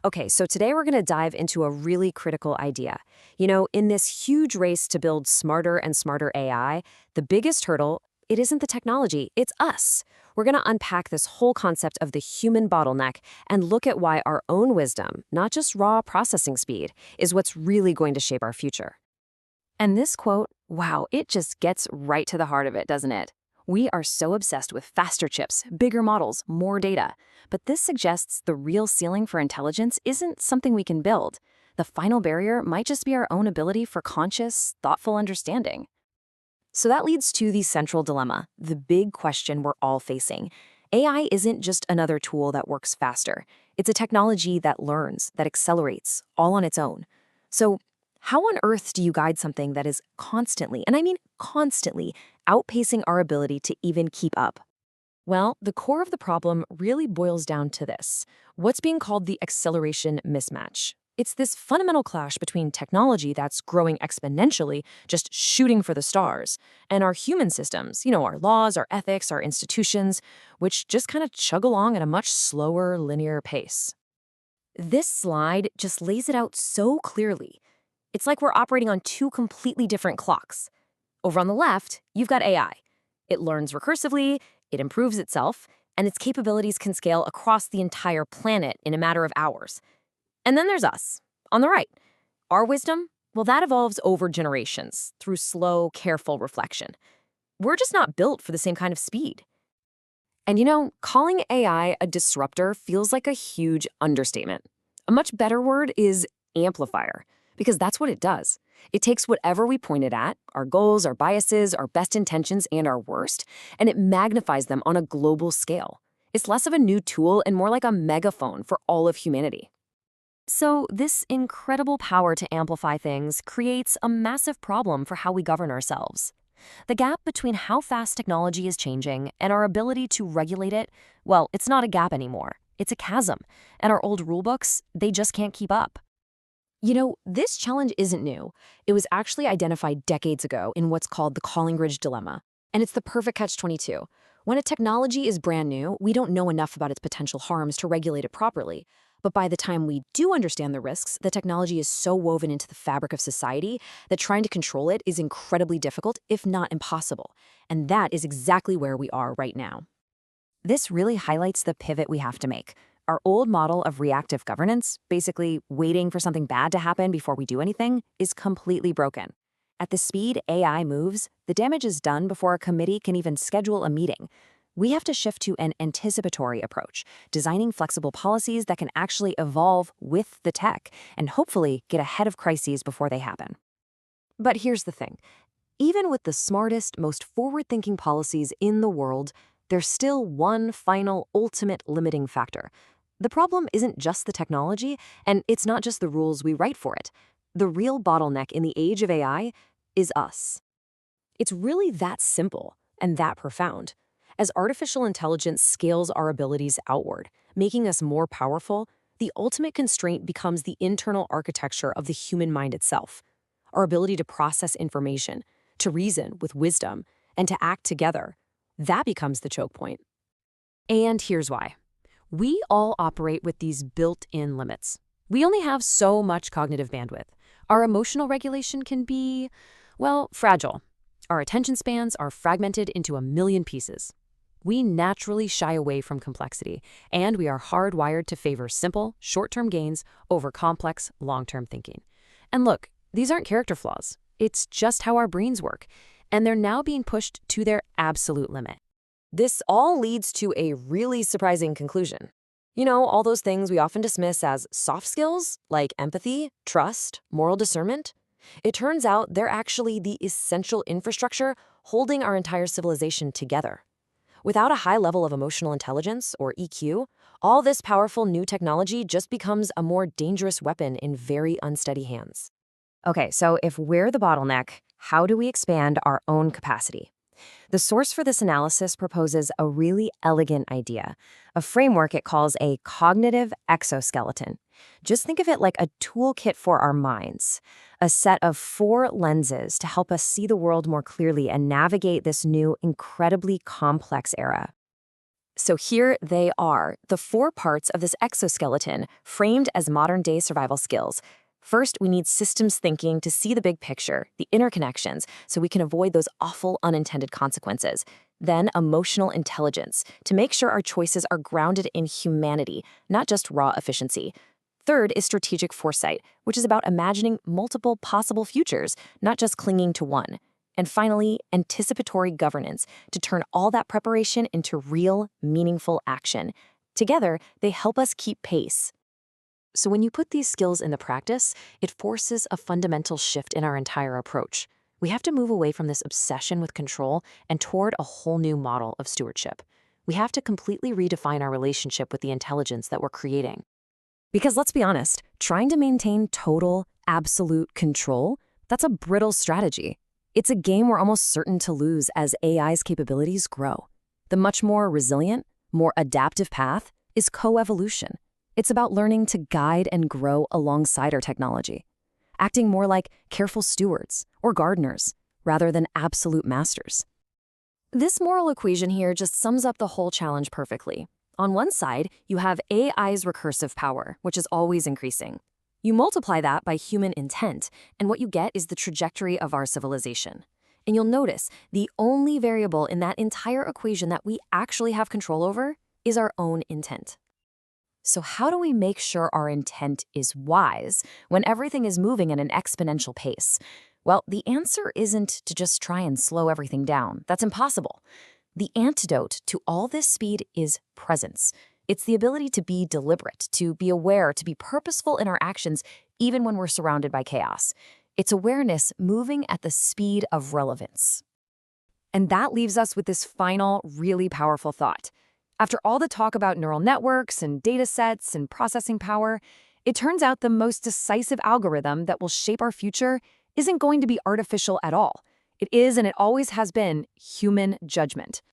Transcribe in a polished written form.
Okay, so today we're going to dive into a really critical idea. In this huge race to build smarter and smarter AI, the biggest hurdle, it isn't the technology, it's us. We're going to unpack this whole concept of the human bottleneck and look at why our own wisdom, not just raw processing speed, is what's really going to shape our future. And this quote, wow, it just gets right to the heart of it, doesn't it? We are so obsessed with faster chips, bigger models, more data. But this suggests the real ceiling for intelligence isn't something we can build. The final barrier might just be our own ability for conscious, thoughtful understanding. So that leads to the central dilemma, the big question we're all facing. AI isn't just another tool that works faster. It's a technology that learns, that accelerates, all on its own. So how on earth do you guide something that is constantly, and I mean constantly, outpacing our ability to even keep up? Well, the core of the problem really boils down to this, what's being called the acceleration mismatch. It's this fundamental clash between technology that's growing exponentially, just shooting for the stars, and our human systems, our laws, our ethics, our institutions, which just kind of chug along at a much slower, linear pace. This slide just lays it out so clearly. It's like we're operating on two completely different clocks. Over on the left, you've got AI. It learns recursively, it improves itself, and its capabilities can scale across the entire planet in a matter of hours. And then there's us, on the right. Our wisdom, well, that evolves over generations through slow, careful reflection. We're just not built for the same kind of speed. And calling AI a disruptor feels like a huge understatement. A much better word is amplifier, because that's what it does. It takes whatever we point it at, our goals, our biases, our best intentions, and our worst, and it magnifies them on a global scale. It's less of a new tool and more like a megaphone for all of humanity. So this incredible power to amplify things creates a massive problem for how we govern ourselves. The gap between how fast technology is changing and our ability to regulate it, well, it's not a gap anymore. It's a chasm, and our old rulebooks, they just can't keep up. This challenge isn't new. It was actually identified decades ago in what's called the Collingridge dilemma. And it's the perfect catch-22. When a technology is brand new, we don't know enough about its potential harms to regulate it properly. But by the time we do understand the risks, the technology is so woven into the fabric of society that trying to control it is incredibly difficult, if not impossible. And that is exactly where we are right now. This really highlights the pivot we have to make. Our old model of reactive governance, basically waiting for something bad to happen before we do anything, is completely broken. At the speed AI moves, the damage is done before a committee can even schedule a meeting. We have to shift to an anticipatory approach, designing flexible policies that can actually evolve with the tech and hopefully get ahead of crises before they happen. But here's the thing. Even with the smartest, most forward-thinking policies in the world, there's still one final, ultimate limiting factor. The problem isn't just the technology, and it's not just the rules we write for it. The real bottleneck in the age of AI is us. It's really that simple and that profound. As artificial intelligence scales our abilities outward, making us more powerful, the ultimate constraint becomes the internal architecture of the human mind itself. Our ability to process information, to reason with wisdom, and to act together. That becomes the choke point. And here's why. We all operate with these built-in limits. We only have so much cognitive bandwidth. Our emotional regulation can be, well, fragile. Our attention spans are fragmented into a million pieces. We naturally shy away from complexity, and we are hardwired to favor simple, short-term gains over complex, long-term thinking. And look, these aren't character flaws. It's just how our brains work, and they're now being pushed to their absolute limit. This all leads to a really surprising conclusion. All those things we often dismiss as soft skills, like empathy, trust, moral discernment. It turns out they're actually the essential infrastructure holding our entire civilization together. Without a high level of emotional intelligence, or EQ, all this powerful new technology just becomes a more dangerous weapon in very unsteady hands. Okay, so if we're the bottleneck, how do we expand our own capacity? The source for this analysis proposes a really elegant idea, a framework it calls a cognitive exoskeleton. Just think of it like a toolkit for our minds, a set of 4 lenses to help us see the world more clearly and navigate this new, incredibly complex era. So here they are, the 4 parts of this exoskeleton framed as modern-day survival skills. First, we need systems thinking to see the big picture, the interconnections, so we can avoid those awful unintended consequences. Then, emotional intelligence, to make sure our choices are grounded in humanity, not just raw efficiency. Third is strategic foresight, which is about imagining multiple possible futures, not just clinging to one. And finally, anticipatory governance, to turn all that preparation into real, meaningful action. Together, they help us keep pace. So when you put these skills into practice, it forces a fundamental shift in our entire approach. We have to move away from this obsession with control and toward a whole new model of stewardship. We have to completely redefine our relationship with the intelligence that we're creating. Because let's be honest, trying to maintain total, absolute control, that's a brittle strategy. It's a game we're almost certain to lose as AI's capabilities grow. The much more resilient, more adaptive path is coevolution. It's about learning to guide and grow alongside our technology, acting more like careful stewards or gardeners rather than absolute masters. This moral equation here just sums up the whole challenge perfectly. On one side, you have AI's recursive power, which is always increasing. You multiply that by human intent, and what you get is the trajectory of our civilization. And you'll notice the only variable in that entire equation that we actually have control over is our own intent. So how do we make sure our intent is wise when everything is moving at an exponential pace? Well, the answer isn't to just try and slow everything down. That's impossible. The antidote to all this speed is presence. It's the ability to be deliberate, to be aware, to be purposeful in our actions, even when we're surrounded by chaos. It's awareness moving at the speed of relevance. And that leaves us with this final, really powerful thought. After all the talk about neural networks and data sets and processing power, it turns out the most decisive algorithm that will shape our future isn't going to be artificial at all. It is, and it always has been, human judgment.